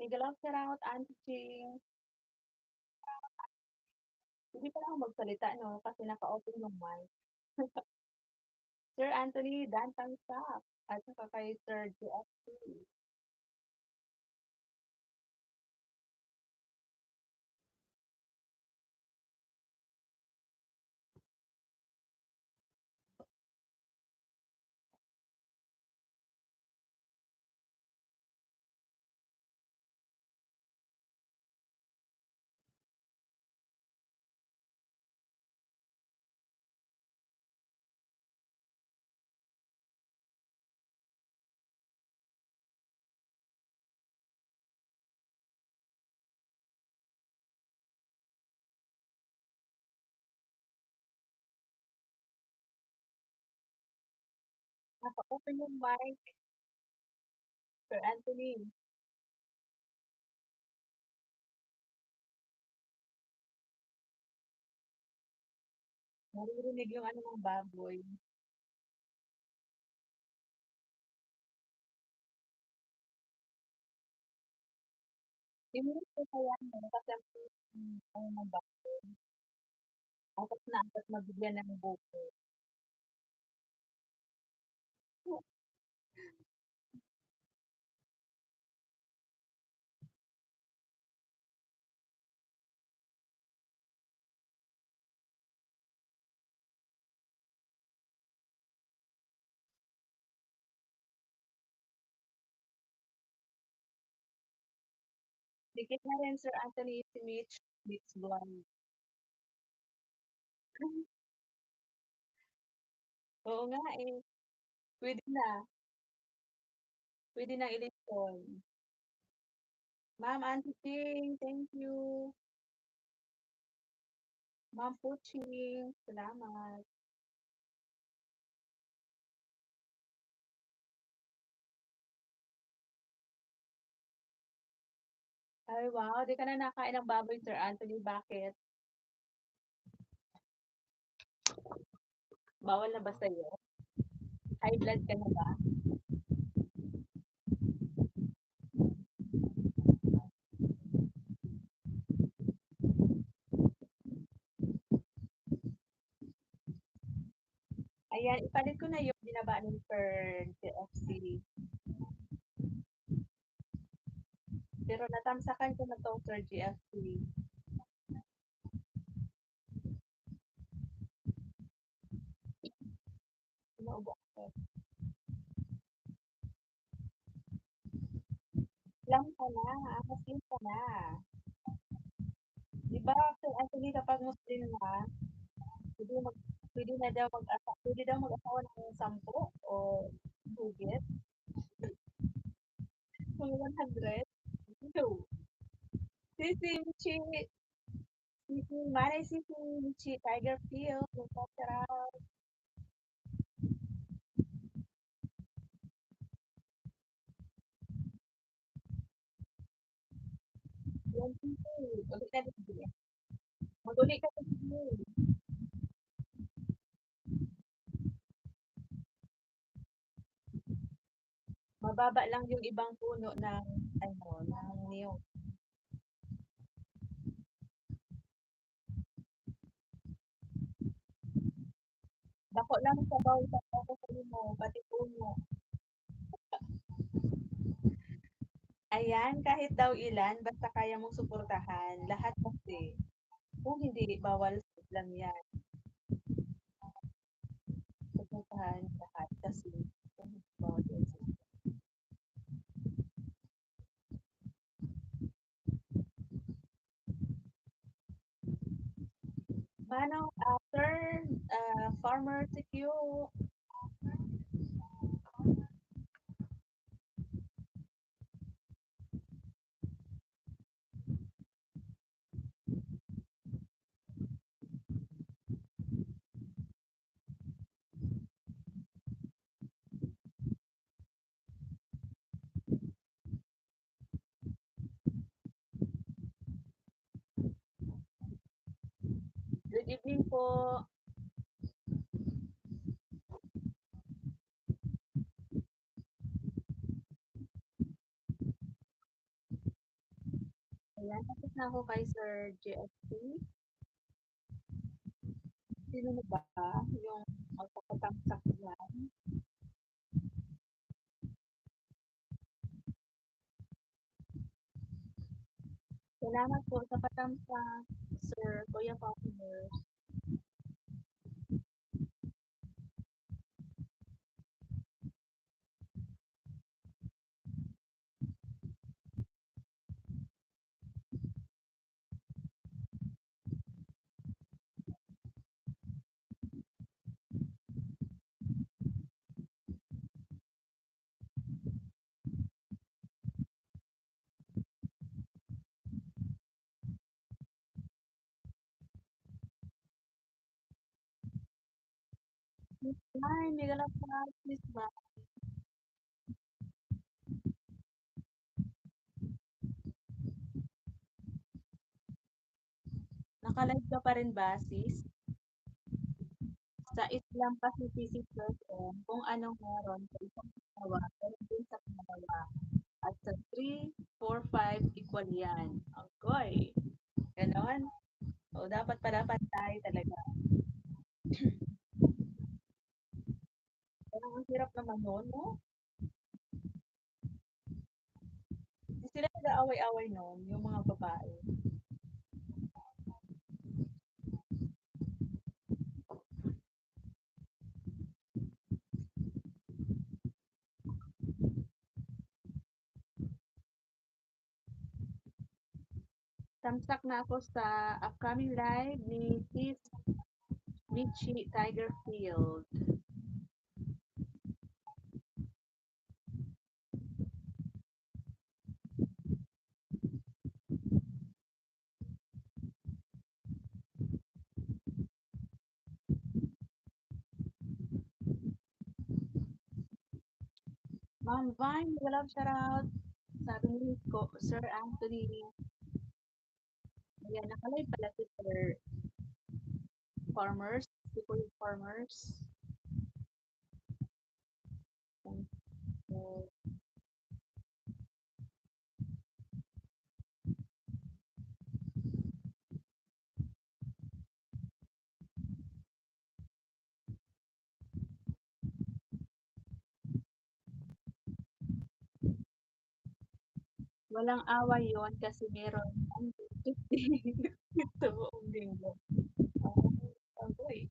Nagalaw salamat Auntie Ching. Hindi pala ako magsalita 'no, kasi naka-open yung mic. Sir Anthony Dan Tangsak at saka kay Sir JFC. Naka-open yung mic, Sir Anthony. Naririnig yung ano ng baboy. I-mute ko kaya 'no, kasi ang ano ng baboy, angkat na angkat mabigyan ng buko. Dikit na rin Sir Anthony si Mitch Blonde. Oo nga eh, puwede na, puwede ng eleksyon. Ma'am Auntie Ching, thank you. Ma'am Puching, salamat. Ay, wow, 'di ka na nakain ng baboy, Sir Anthony, bakit? Bawal na ba sa'yo? High blood ka na ba? Ayan, ipalit ko na yung binaba ni Sir JFC. Pero natamsakan ko na 'to, Sir JFC. Naubo ako. Lang ka na, Muslim ka na. 'Di ba, Sir Anthony, kapag Muslim na, pwede mag pwede na daw pwede daw mag-asawa ng 10 o higit, mga 100. No. Sisi Michi, Sisi Manay Sisi Michi Tiger Field, nagpapasarap. Yan Sisi, ulit na Sisi. Mag-uli ka sa Sisi. Mababa lang yung ibang puno ng ano, ng niyog. Dako lang sa bawal sa ako sa mo, pati puno. Ayan, kahit daw ilan, basta kaya mong suportahan, lahat kasi. Kung hindi, bawal lang yan. Suportahan lahat kasi. Bawal yan. Manong after Farmer TQ, good evening po. Ayan, tapos na ako kay Sir JFC. Sino na ba yung magpapatamsak yan? Salamat po sa patamsak, Sir Kuya Partner. Hi, mega love heart, Miss Ba. Naka-live ka pa rin ba, sis? Sa Islam Pacific Person, kung anong meron sa isang pangalawa, meron din sa pangalawa. At sa 3, 4, 5, equal yan. Agoy! Ganon. O, dapat pala pantay talaga. Parang ang hirap naman nun, no? Hindi sila nag-aaway-away nun, yung mga babae. Tamsak na ako sa upcoming live ni Sis Michi Tigerfield. Ma'am Vine, love shout out sabi ni ko, Sir Anthony, ayan, nakalive pala si Sir Farmers, People Farmers. So, walang away yon kasi meron ang 50 sa buong linggo. Okay.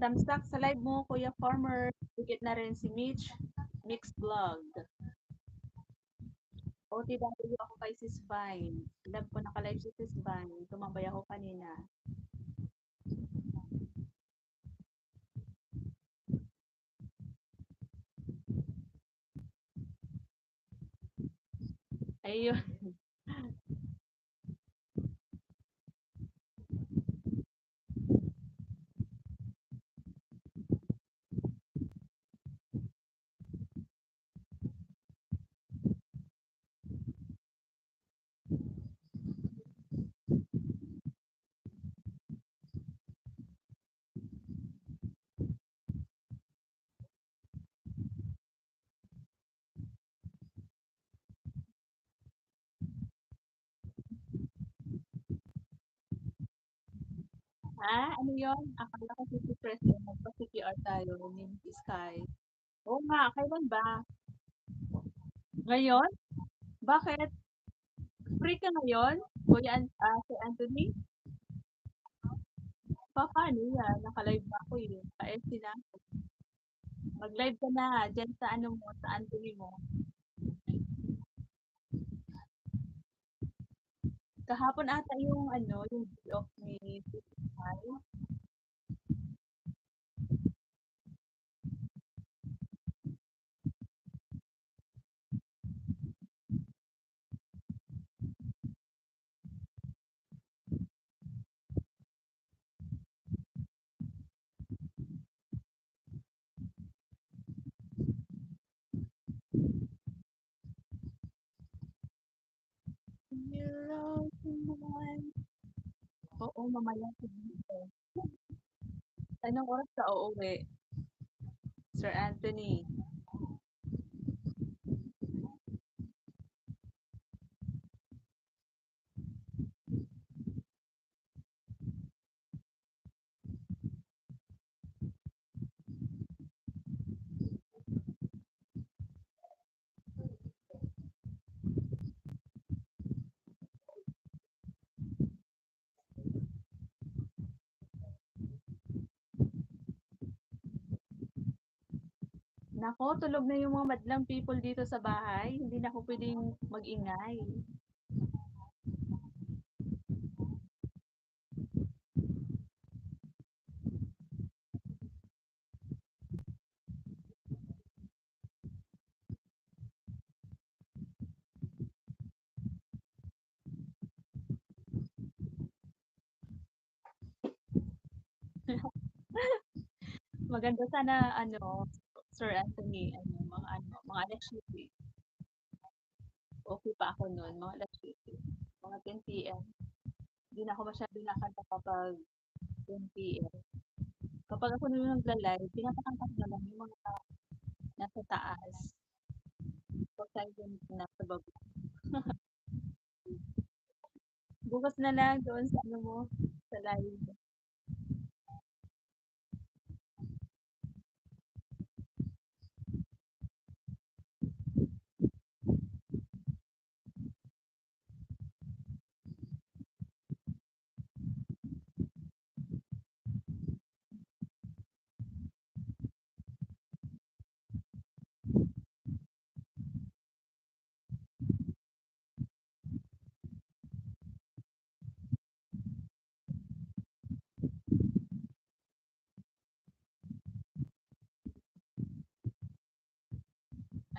Thumbs up sa live mo, Kuya Farmer. Dikit na rin si Mitch, Mix Vlog. OTW ako kay Sis Vine. Love ko naka-live si Sis Vine. Tumambay ako kanina. Ayun. Ano yun? Akala ko si President magpa-CPR tayo ni Sky. Oo nga, kailan ba? Ngayon? Bakit? Free ka ngayon? Sir Anthony? Paano yan? Naka-live na ako eh. Ka-SC na. Mag-live ka na. Diyan sa ano mo, sa Anthony mo. Kahapon ata yung ano, yung day off ni Sky. Zero to one. Oo, mamaya siguro. Anong oras ka uuwi, Sir Anthony? Nako, tulog na yung mga madlang people dito sa bahay. Hindi na ako pwedeng mag-ingay. Maganda sana ano, Sir Anthony, mga alas 7. Okay pa ako noon, mga alas 7. Mga 10 PM. Hindi na ako masyadong nakakanta kapag 10 PM. Kapag ako naman nagla-live, pinapakanta ko na lang yung mga nasa taas. Kapag tayo nasa baba. Bukas na lang doon sa ano mo, sa live.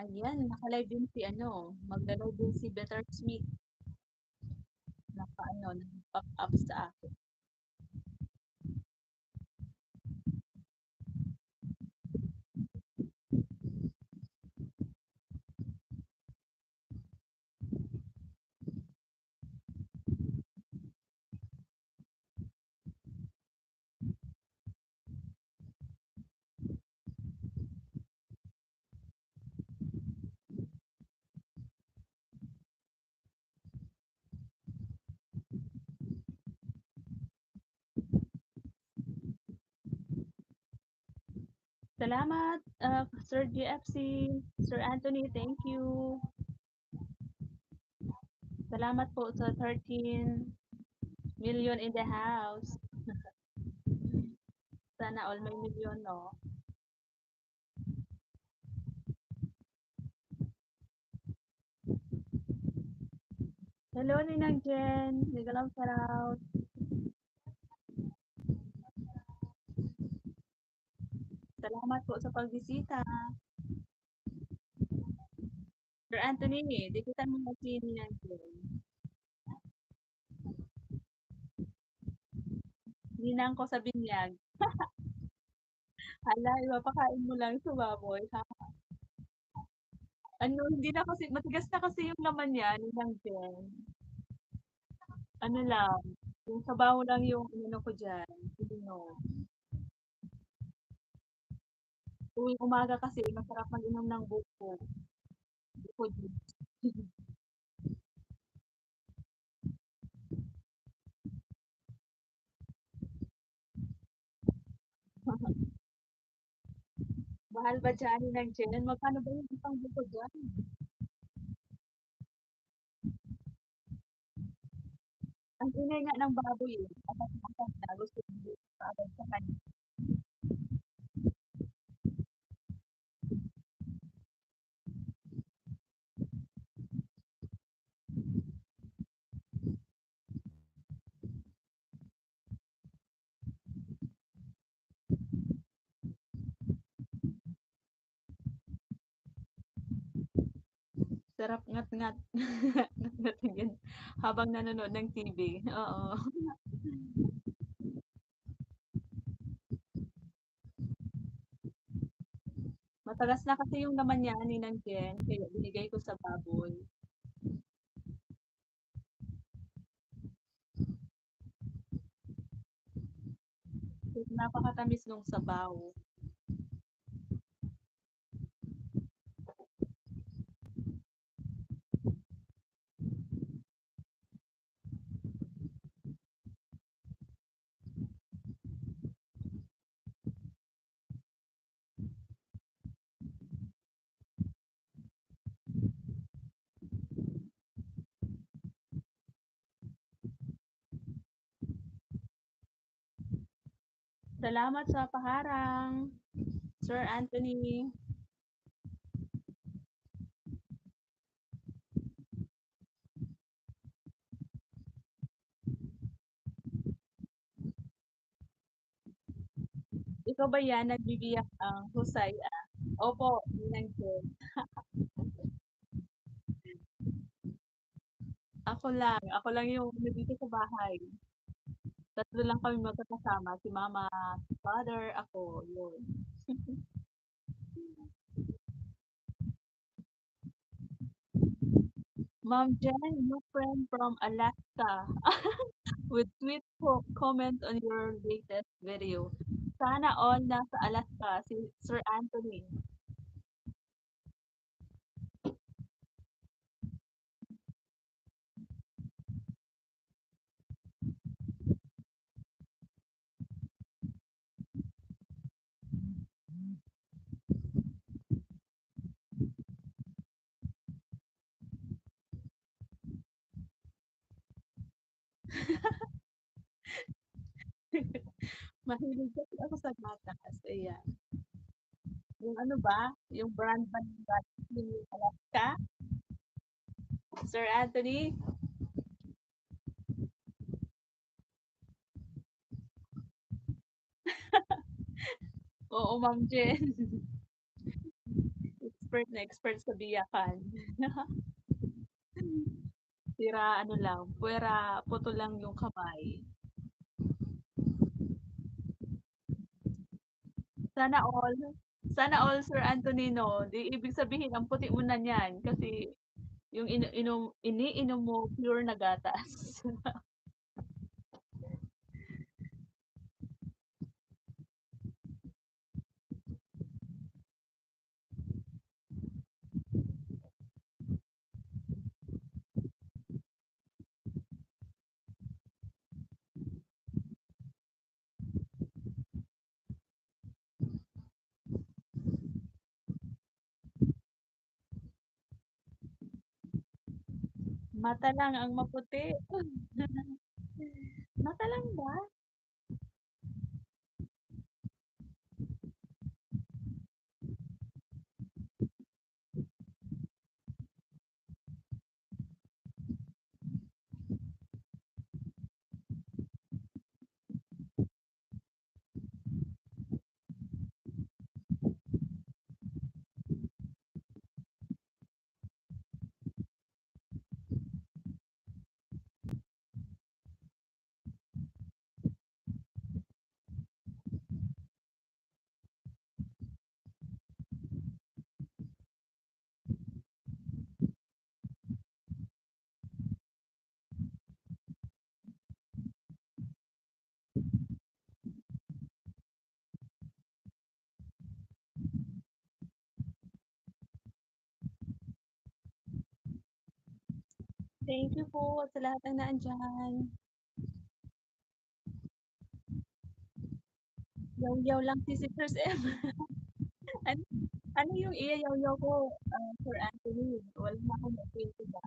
Ayan, naka-live din si ano, magla-live din si Better Smith. Naka-ano, nag-pop up sa akin. Salamat, Sir GFC, Sir Anthony, thank you. Salamat po sa 13 million in the house. Sana all may milyon, no? Hello, Ninang Jen. Nagalaw shoutout. Salamat po sa pagbisita. Sir Anthony, dikitan mo na si Ninang Jen. Ninang ko sa binyag. Hala, ipapakain mo lang sa baboy. Ha? Ano, hindi na kasi, matigas na kasi yung laman niya, Ninang Jen. Ano lang, yung sabaw lang yung ano ko dyan. Hindi no. Tuwing umaga kasi, masarap mag-inom ng buko. Buko juice. Mahal ba dyan, Ninang Jen? Magkano ba yung isang buko dyan? Ang ingay nga ng baboy eh. Kapag na gusto mo kaagad sa kanya. Sarap ngat-ngat. Ngat-ngat yan. Habang nanonood ng TV. Oo. Matagas na kasi yung naman niya ni Nang Jen, kaya binigay ko sa baboy. Napakatamis nung sabaw. Salamat sa paharang, Sir Anthony. Ikaw ba yan, nagbibiyak ang husay? Opo, Ninang Jen. Ako lang yung nandito sa bahay. Tatlo lang kami magkakasama, si mama, si father, ako, yun. Ma'am Jen, new friend from Alaska with sweet comment on your latest video. Sana all nasa Alaska si Sir Anthony. Mahilig kasi ako sa gatas, ayan. Yung ano ba, yung brand ba ng gatas, yung Alaska, Sir Anthony? Oo, Ma'am Jen. Expert na expert sa biyakan. Tira ano lang, puwera putol lang yung kamay. Sana all sana all Sir Antonino, 'di ibig sabihin ang puti mo na niyan kasi yung iniinom mo pure na gatas. Mata lang ang maputi. Mata lang ba? Thank you po sa lahat ng naandiyan. Yaw-yaw lang si Sisters M. Ano ano yung iyayaw-yaw ko, Sir Anthony? Wala na akong makwento ba.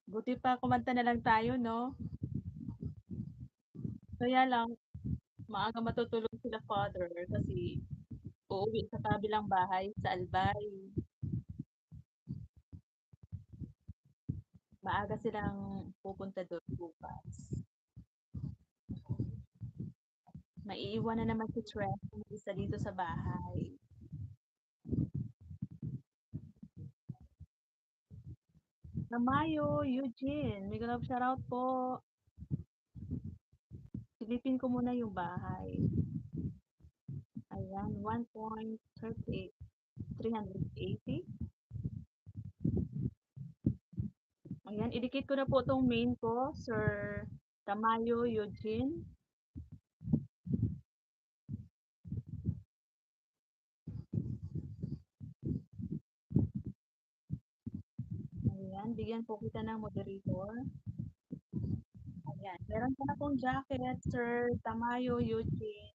Buti pa kumanta na lang tayo 'no? Kaya lang maaga matutulog sila father kasi uuwi sa kabilang bahay sa Albay. Maaga silang pupunta do'n bukas. Maiiwan na naman si Trent mag-isa dito sa bahay. Tamayo, Eugene, mega love shoutout po. Silipin ko muna yung bahay. Ayan, 1.38, 380. Ayan, idikit ko na po itong main ko, Sir Tamayo Eugene. Ayan, bigyan po kita ng moderator. Ayan, meron ka na pong jacket, Sir Tamayo Eugene.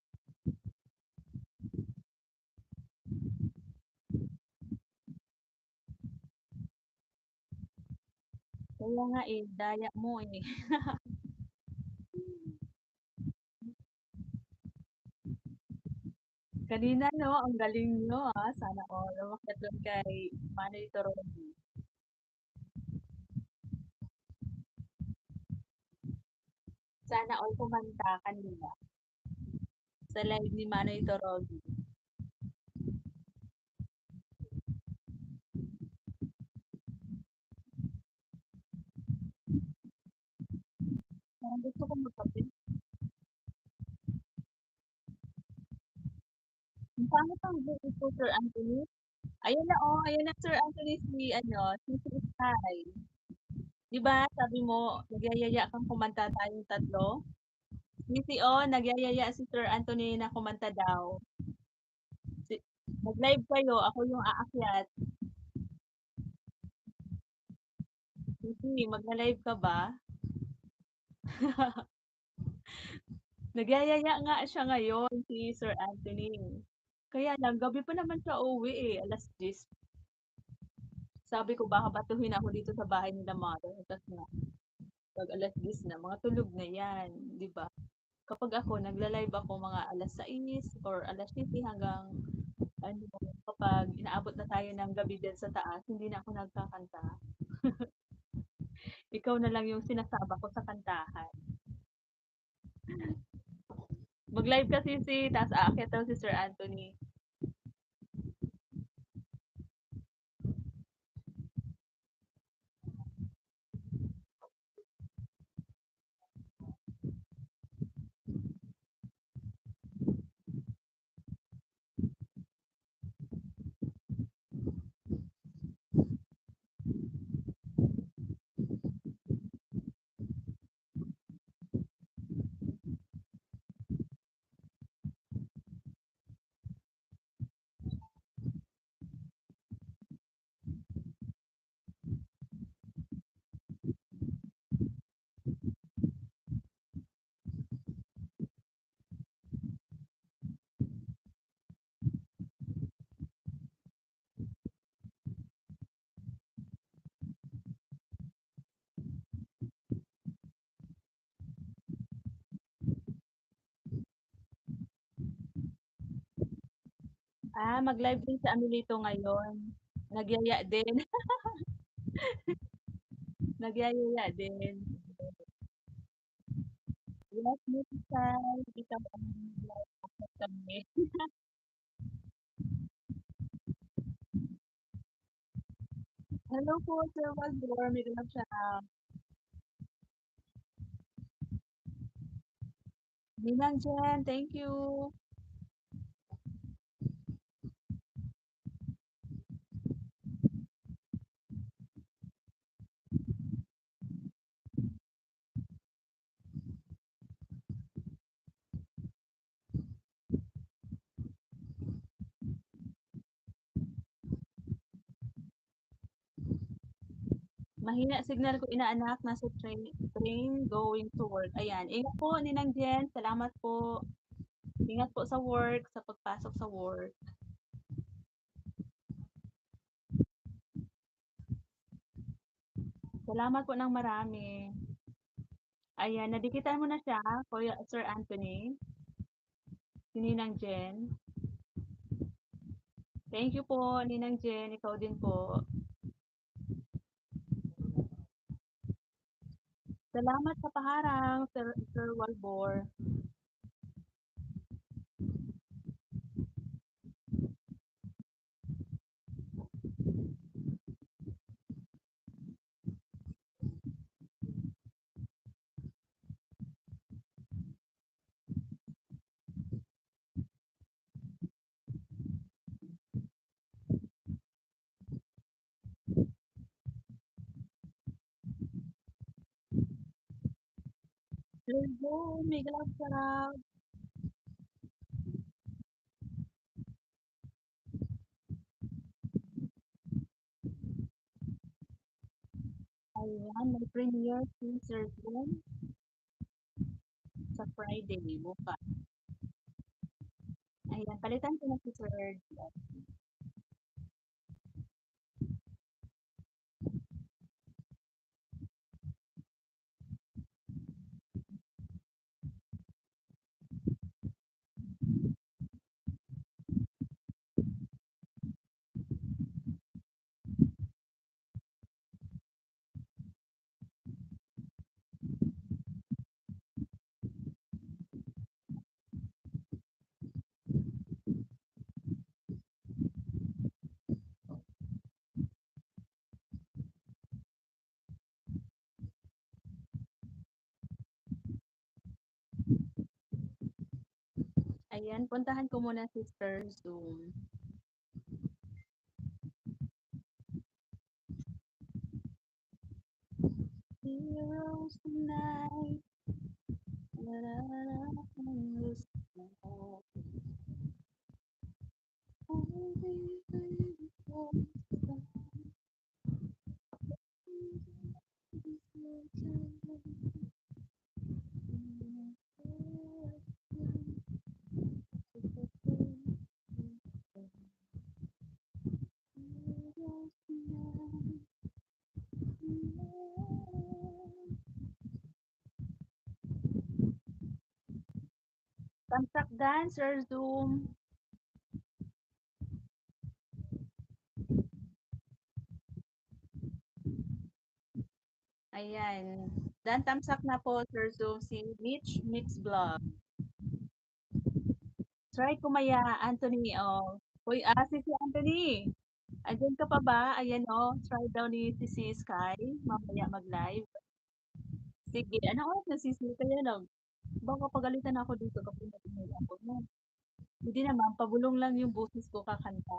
Kaya nga eh, daya mo eh. Kanina 'no, ang galing niyo, sana all. Umakyat dun kay Manny Torone. Sana all kumanta kanina sa live ni Manny Torone. Parang gusto kong magkape. Ang pangit ang buhok ko, Sir Anthony. Ayun na Sir Anthony si ano, si Sky. 'Di ba sabi mo nagyayaya kang kumanta tayong tatlo? CCO, nagyayaya si Sir Anthony na kumanta daw. Si Mag-live kayo, ako yung aakyat. Sisi, magla-live ka ba? Nagyayaya nga siya ngayon, si Sir Anthony. Kaya lang, gabi pa naman siya uuwi eh, 10:00. Sabi ko baka batuhin ako dito sa bahay nila mother. Tas nga. 'pag 10:00 na mga tulog na 'yan, 'di ba? Kapag ako nagla-live ako mga 6:00 or 7:00 hanggang ano, kapag inaabot na tayo ng gabi diyan sa taas, hindi na ako nagkakanta. Ikaw na lang yung sinasama ko sa kantahan. Mag-live kasi ta's aakyat daw si Sir Anthony. Mag-live din si Amelito ngayon. Nagyaya din, nagyayaya din. Yes, musical, ikaw ang mag-live kami. Hello po, Sir Walbor, may ganap siya. Ninang Jen, thank you. Mahina signal ko inaanak, nasa train going to work. Ayan, ingat po Ninang Jen, salamat po. Ingat po sa work, sa pagpasok sa work. Salamat po ng marami. Ayan, nadikitan mo na siya, Kuya Sir Anthony, si Ninang Jen. Thank you po, Ninang Jen, ikaw din po. Salamat sa paharang, Sir Walbor. Hello, may galap sarap. Ayan, may premiere si Sir Jen sa Friday, bukas. Ayan, palitan ko na si Sir Jen. Ayan, puntahan ko muna si Sir Zoom. Heroes tonight. La, la, la, la, la, la. Tamsak Dancer Zoom. Ayan. Dan tamsak na po, Sir Zoom, si Mitch Mix Vlog. Try kumaya, Anthony. Oh. Uy, si Anthony. Andiyan ka pa ba? Ayan, oh. Try daw ni si Sky. Mamaya mag-live. Sige. Anong oras nasisi kaya lang? Baka pagalitan ako dito kapag natingin ako. No? Hindi naman, pabulong lang yung boses ko kakanta.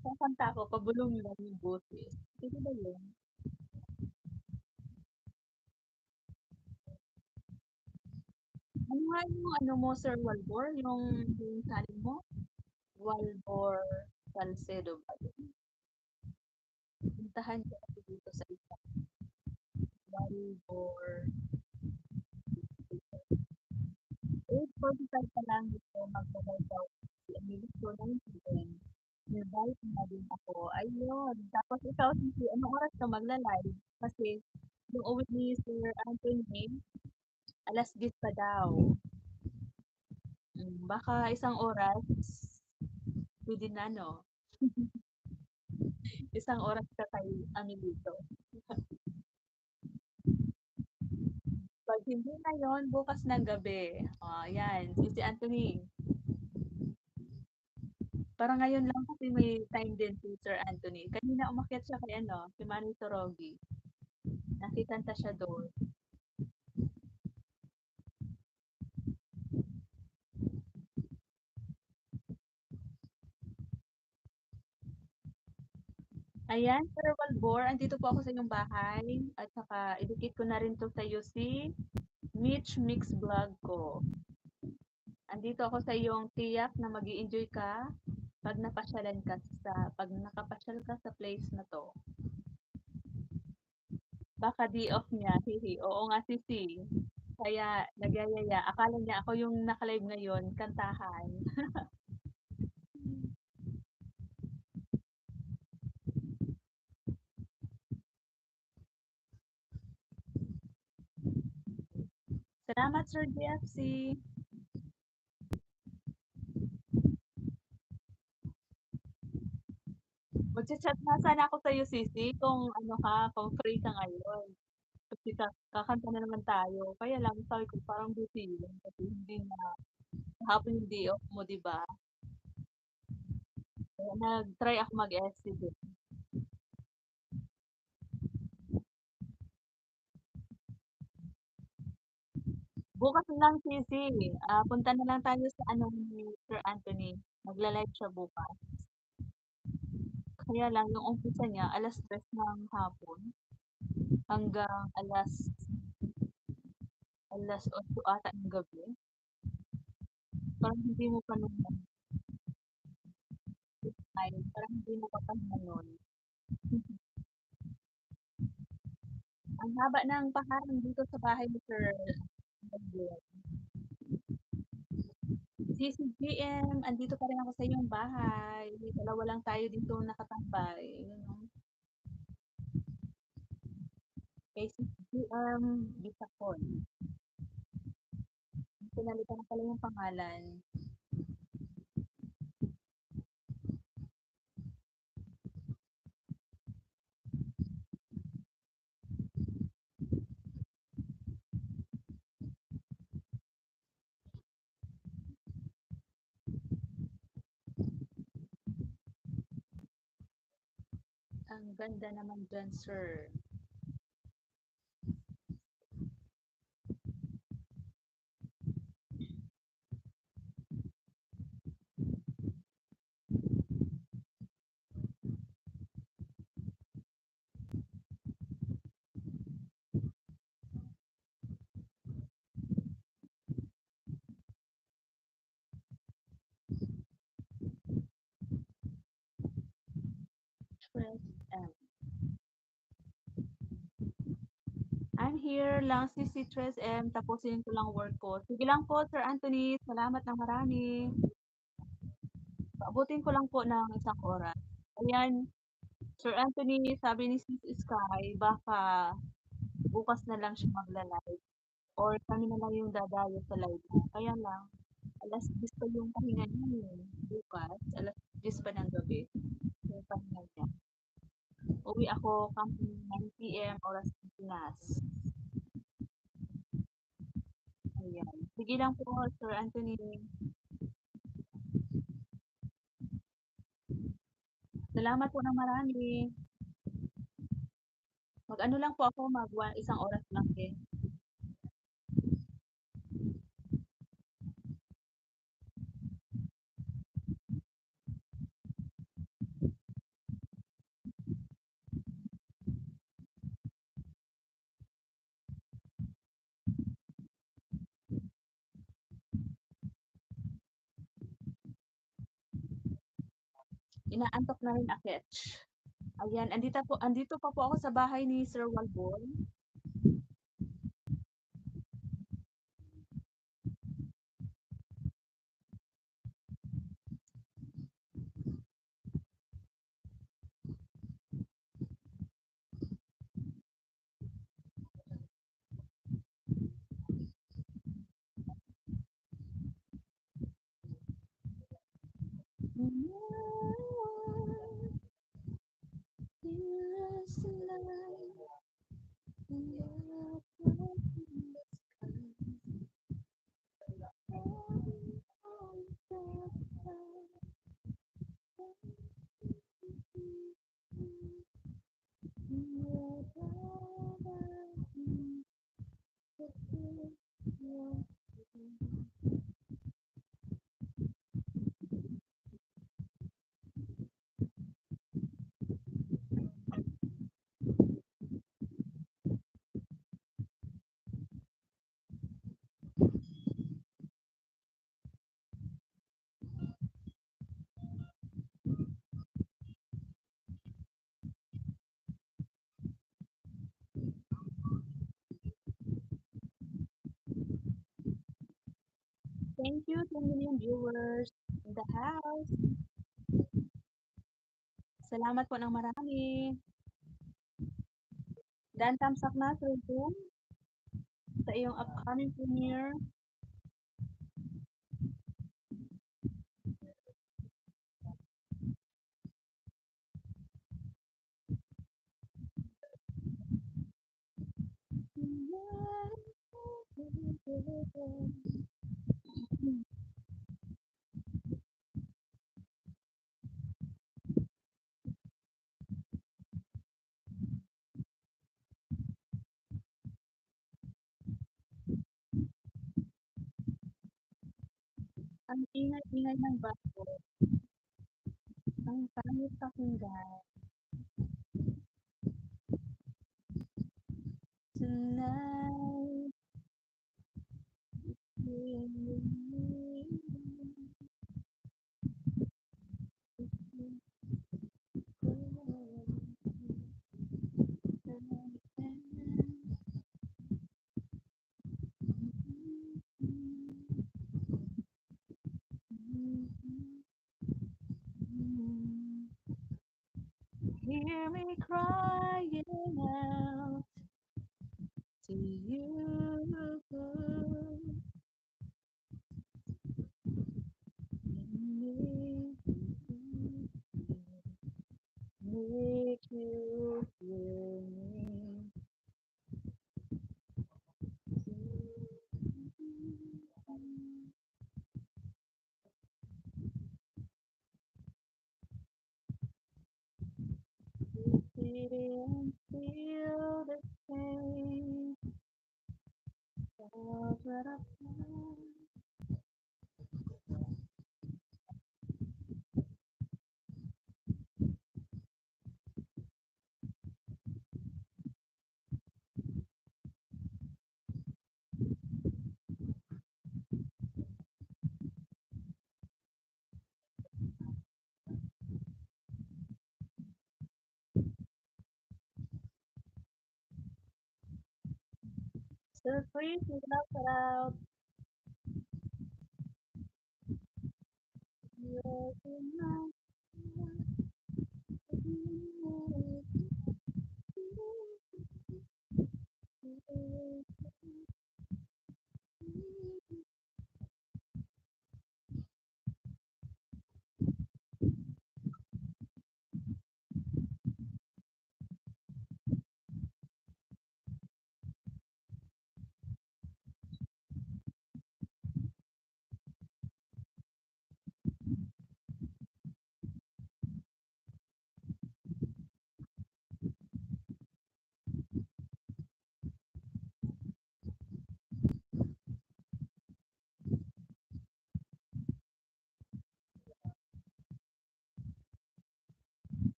Kakanta ako, pabulong lang yung boses. Sige ba yun? Ano nga yung ano mo, Sir Walbor? Yung channel mo? Walbor Salcedo ba yun? Puntahan ko ako dito sa isa. Walbor. 8:45 pa lang dito, magbabay daw si Emilis ko ng PM. Nearby na din ako. Ayun. Tapos ikaw, Sisi, anong oras ka magla-live? Kasi yung uwi ni Sir Anthony, alas 10 pa daw. Baka isang oras, pwede na, no? Isang oras ka kay Amelito. Pag hindi na yon bukas ng gabi. Yan. Si Anthony. Parang ngayon lang kasi may time din si Sir Anthony. Kanina umakyat siya kay ano, si Manny Torogi. Nakikanta siya doon. Ayan, Sir Walbor, andito po ako sa iyong bahay. At saka, idikit ko na rin to sa iyo si Mitch Mix Vlog ko. Andito ako sa iyong tiyak na mag enjoy ka pag nakapasyal ka sa place na to. Baka di off niya, hihi. Oo nga, sisi. Kaya nagyayaya. Akala niya ako yung naka-live ngayon, kantahan. Salamat, Sir JFC. Magchat-chat na sana ako sa iyo, sisi, kung ano ka, kung free ka ngayon. Kasi kakanta na naman tayo. Kaya lang, sabi ko parang busy yun. Kasi hindi na, hapon yung day off mo, di ba? Kaya nag-try ako mag-SC din. Bukas na lang, sisi. Punta na lang tayo sa ano ni Sir Anthony. Magla-live siya bukas. Kaya lang, yung umpisa niya, alas 3 ng hapon hanggang alas 8 ata ng gabi. Parang hindi mo pa naman time. Parang hindi mo pa pahinga nun. Ang haba ng paharang dito sa bahay ni Sir Gabriel. CCGM, andito pa rin ako sa iyong bahay. Dalawa lang tayo dito nakatambay. Yun, no? Kay CCGM, Bisacol. Pinalitan na pala yung pangalan. Ang ganda naman dyan, sir. Press M. I'm here lang, si Tres M. Tapusin ko lang work ko. Sige lang po, Sir Anthony. Salamat ng marami. Paabutin ko lang po ng isang oras. Ayan, Sir Anthony, sabi ni Sis Sky, baka bukas na lang siya magla-live. or kami na lang yung dadayo sa live mo. Kaya lang, 10:00 pa yung pahinga niya eh. Bukas, 10:00 pa ng gabi yung pahinga niya. Uwi ako kami 9 PM oras ng Pinas. Ayan. Sige lang po, Sir Anthony. Salamat po ng marami. Mag-ano lang po ako, isang oras lang din. Inaantok na rin Akech. Ayan, andito pa po ako sa bahay ni Sir Walbon. Thank you, 10 million viewers in the house. Salamat po ng marami. Dan thumbs up na, Sir Zoom, sa iyong upcoming premiere. Ang ingay-ingay ng bago. Ang pangit pakinggan. Tonight, hear me crying out to you. Make you hear me. Didn't feel the same. Felt what I felt. So free to love out. You're enough.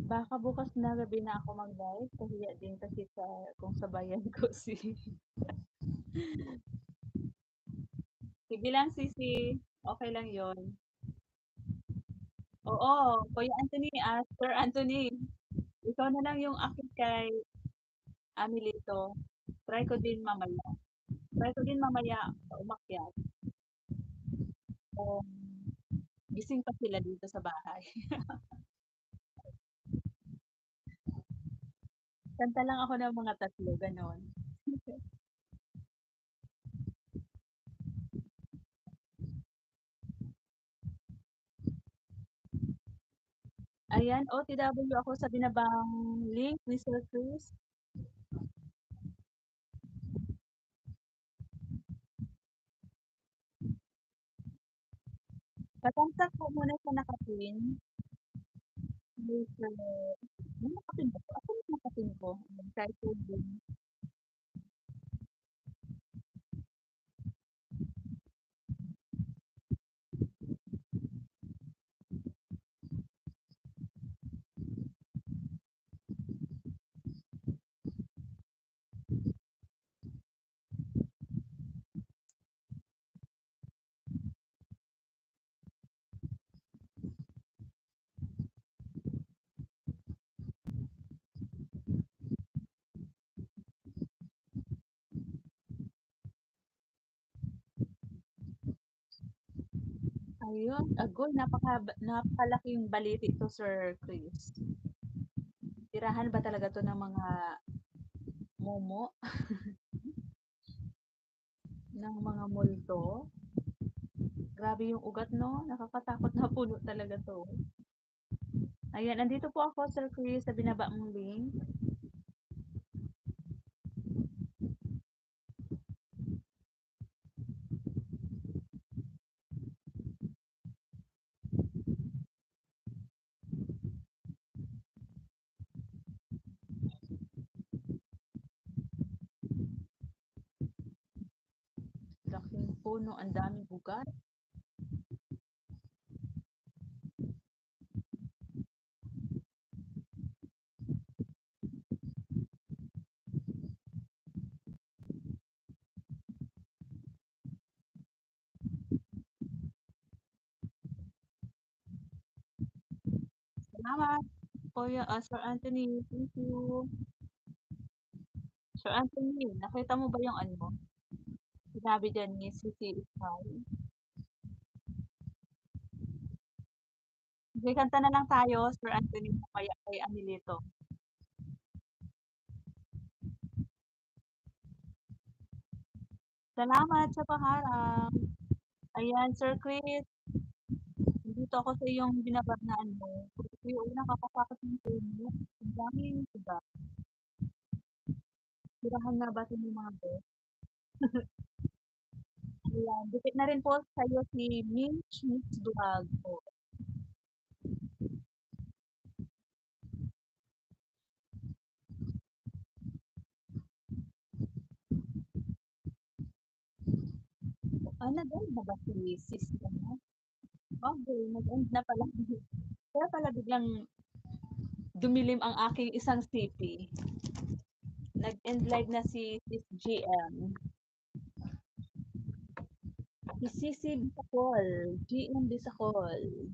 Baka bukas na gabi na ako mag-live, kahiya din kasi kung sabayan ko si sige lang sisi, okey lang yon. Oo, Kuya Anthony, Sir Anthony, ikaw na lang yung akit kay Amelito. Try ko din mamaya. Try ko din mamaya umakyat kung gising pa sila dito sa bahay. Kanta lang ako ng mga 3, gano'n. Ayan, OTW ako sa binabang link ni Sir Chris. Patamsak ko muna sa naka-pin. Later, ano naka-pin ba 'to? Asan yung naka-pin ko? Ayan, try ko din. Ayun, agoy napakalaking baliti 'to, Sir Chris. Tirahan ba talaga 'to ng mga momo, ng mga multo? Grabe yung ugat 'no, nakakatakot na puno talaga 'to. Ayan, nandito po ako, Sir Chris, sa binaba mong link. Laking puno, ang daming ugat. Salamat, Kuya, Sir Anthony. Thank you. Sir Anthony, nakita mo ba yung ano, sinabi diyan ni Sisi Sky? Sige, kanta na lang tayo, Sir Anthony, mamaya kay Amelito. Salamat sa paharap. Ayan, Sir Chris, nandito ako sa iyong binabanaan mo. Kasi uy, nakakatakot yung puno. Ang daming ugat. Tirahan nga ba ito ng mga bes? Ayan, dikit na rin po sa'yo si Mitch Mitch Vlog po. Nag-end na ba si sis ano? Okay, nag-end na pala. Kaya pala biglang dumilim ang aking isang CP. Nag-end live na si Sis GM. Si Sisi Bisacol. GM Bisacol.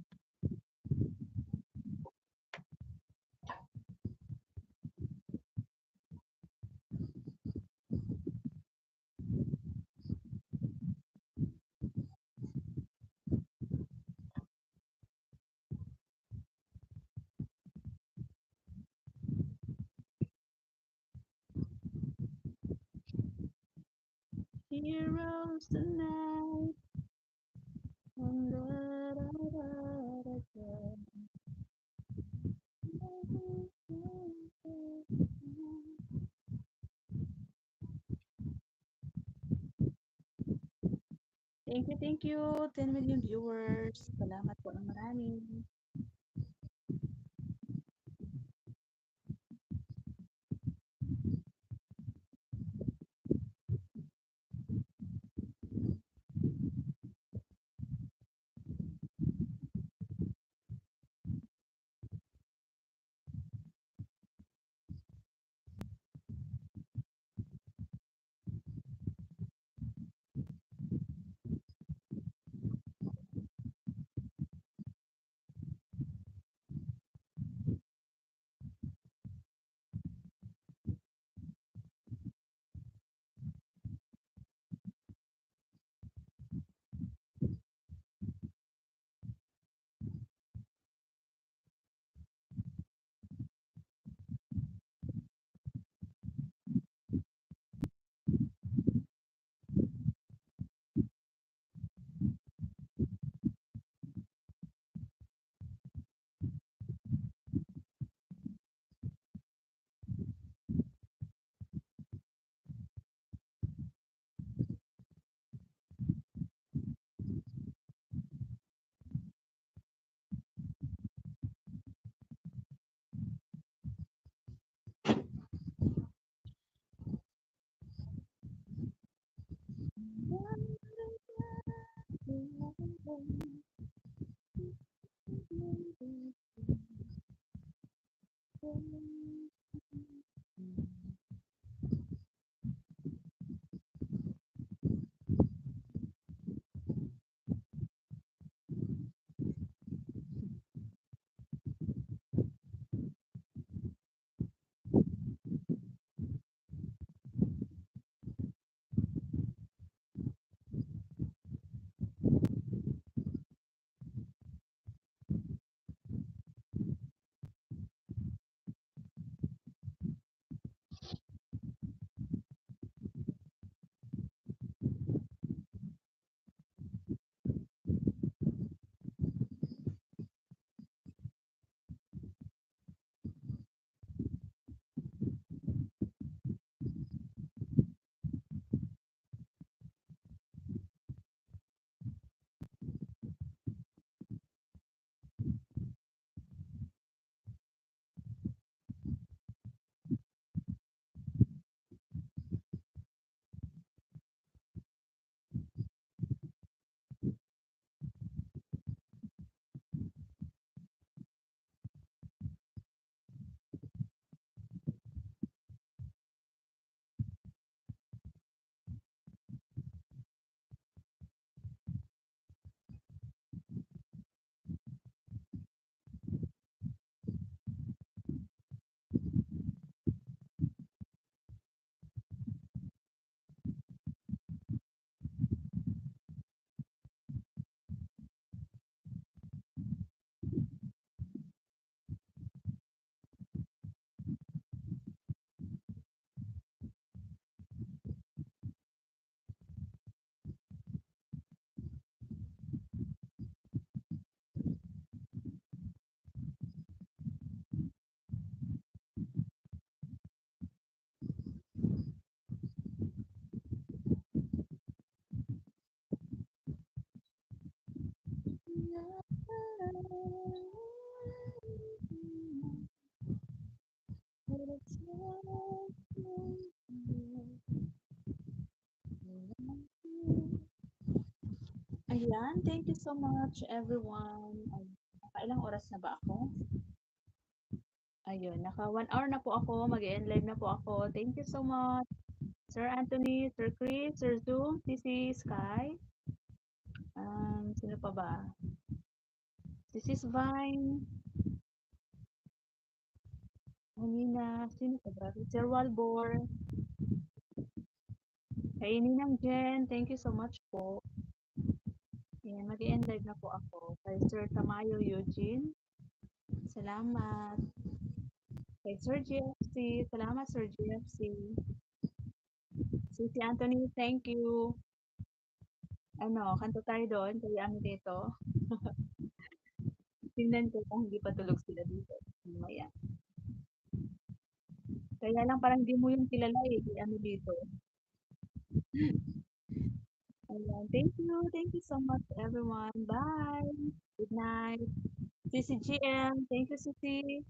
Heroes tonight. Thank you. 10 million viewers. Salamat po ng marami. Ayan, thank you so much everyone. Ay, nakailang oras na ba ako? Ayun, naka 1 hour na po ako, mag-e-end live na po ako. Thank you so much, Sir Anthony, Sir Chris, Sir Zoom, TC Sky, sino pa ba? This is Vine, Hanina, sino pa ba? Sir Walbor, kay Ninang Jen, thank you so much po. Ayan, mag-e-end live na po ako. Kay Sir Tamayo Eugene, salamat. Kay Sir GFC, salamat Sir GFC. Si Anthony, thank you. Ano, kanto tayo doon, kaya ano dito. Tingnan ko kung hindi pa tulog sila dito. Mamaya. Kaya lang parang hindi mo yung kilala eh, di ano dito. Ayan. Thank you. Thank you so much, everyone. Bye. Good night. CCGM. Thank you, Cici.